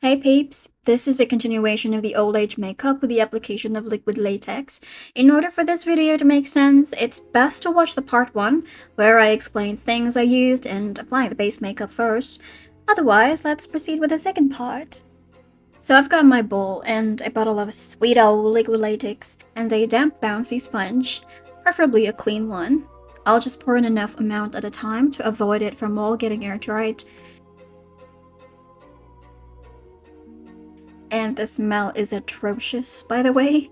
Hey peeps, this is a continuation of the old age makeup with the application of liquid latex. In order for this video to make sense, it's best to watch the part 1, where I explain things I used and apply the base makeup first. Otherwise, let's proceed with the second part. So I've got my bowl and a bottle of sweet old liquid latex and a damp bouncy sponge, preferably a clean one. I'll just pour in enough amount at a time to avoid it from all getting airtight. And the smell is atrocious, by the way.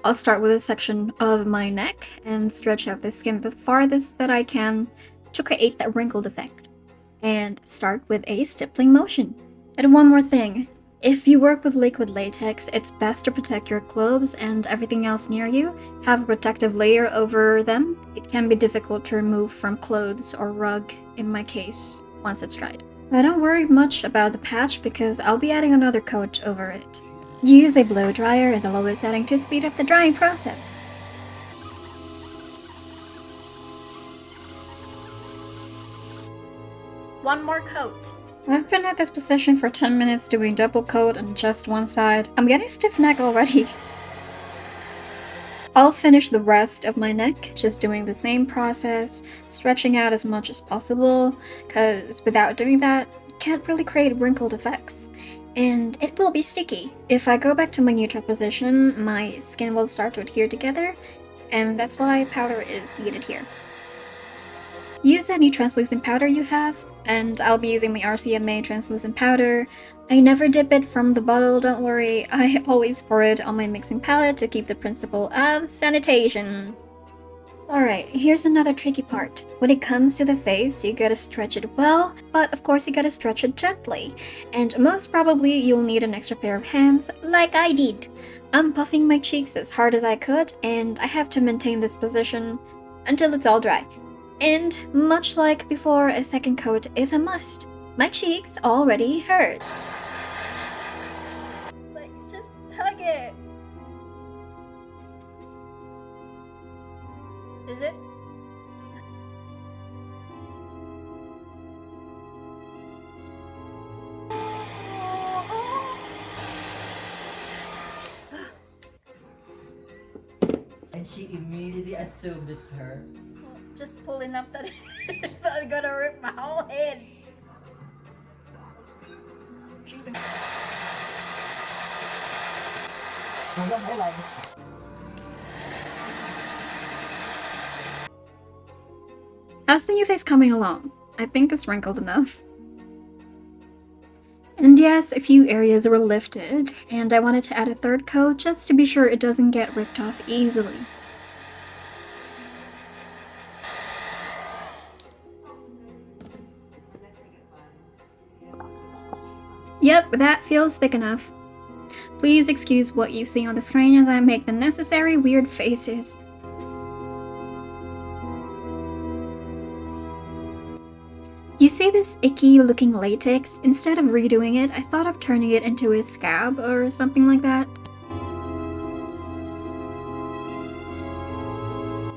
I'll start with a section of my neck and stretch out the skin the farthest that I can to create that wrinkled effect. And start with a stippling motion. And one more thing, if you work with liquid latex, it's best to protect your clothes and everything else near you. Have a protective layer over them. It can be difficult to remove from clothes or rug, in my case, once it's dried. I don't worry much about the patch because I'll be adding another coat over it. Use a blow dryer in the lowest setting to speed up the drying process. One more coat. I've been at this position for 10 minutes doing double coat on just one side. I'm getting stiff neck already. I'll finish the rest of my neck, just doing the same process, stretching out as much as possible, cause without doing that, can't really create wrinkled effects. And it will be sticky. If I go back to my neutral position, my skin will start to adhere together, and that's why powder is needed here. Use any translucent powder you have, and I'll be using my RCMA translucent powder. I never dip it from the bottle, don't worry, I always pour it on my mixing palette to keep the principle of sanitation. Alright, here's another tricky part. When it comes to the face, you gotta stretch it well, but of course you gotta stretch it gently. And most probably you'll need an extra pair of hands, like I did. I'm puffing my cheeks as hard as I could, and I have to maintain this position until it's all dry. And much like before, a second coat is a must. My cheeks already hurt. Like, just tug it. Is it? And she immediately assumed it's her. Just pull enough that it's not gonna rip my whole head. How's the new face coming along? I think it's wrinkled enough. And yes, a few areas were lifted, and I wanted to add a third coat just to be sure it doesn't get ripped off easily. Yep, that feels thick enough. Please excuse what you see on the screen as I make the necessary weird faces. You see this icky looking latex? Instead of redoing it, I thought of turning it into a scab or something like that.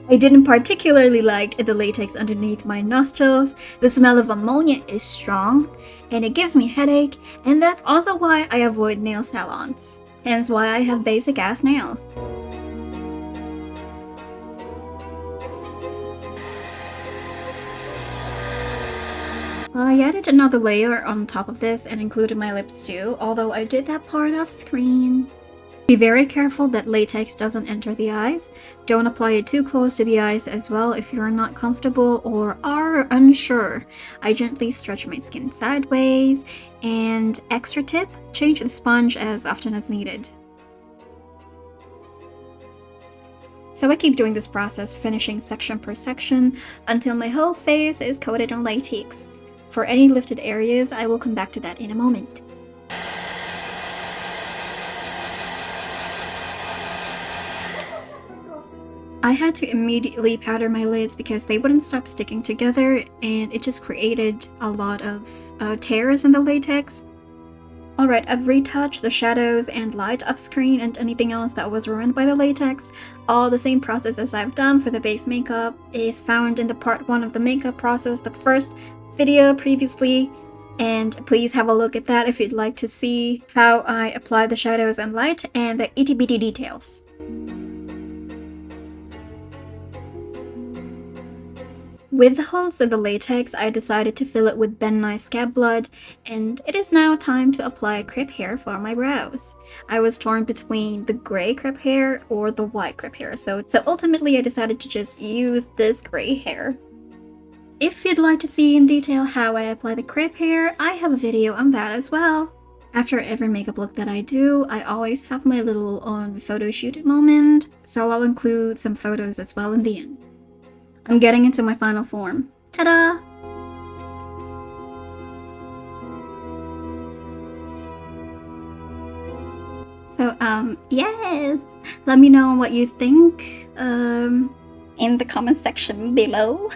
I didn't particularly like the latex underneath my nostrils. The smell of ammonia is strong, and it gives me a headache, and that's also why I avoid nail salons. Hence why I have basic ass nails. I added another layer on top of this and included my lips too, although I did that part off screen. Be very careful that latex doesn't enter the eyes. Don't apply it too close to the eyes as well if you're not comfortable or are unsure. I gently stretch my skin sideways, and extra tip, change the sponge as often as needed. So I keep doing this process, finishing section per section until my whole face is coated in latex. For any lifted areas, I will come back to that in a moment. I had to immediately powder my lids because they wouldn't stop sticking together, and it just created a lot of tears in the latex. Alright, I've retouched the shadows and light off screen and anything else that was ruined by the latex. All the same process as I've done for the base makeup is found in the part 1 of the makeup process, the first video previously, And please have a look at that if you'd like to see how I apply the shadows and light and the itty bitty details. With the holes in the latex, I decided to fill it with Ben Nye scab blood, and it is now time to apply crepe hair for my brows. I was torn between the gray crepe hair or the white crepe hair, so ultimately I decided to just use this gray hair. If you'd like to see in detail how I apply the crepe hair, I have a video on that as well. After every makeup look that I do, I always have my little photo shoot moment, so I'll include some photos as well in the end. I'm getting into my final form. Ta-da! So, yes! Let me know what you think, in the comment section below.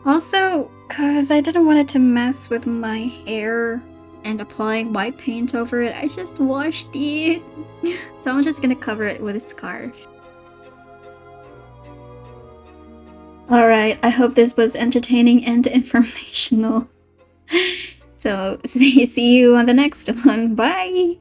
Also, cause I didn't want it to mess with my hair and applying white paint over it, I just washed it. So I'm just gonna cover it with a scarf. Alright, I hope this was entertaining and informational. So, see you on the next one. Bye!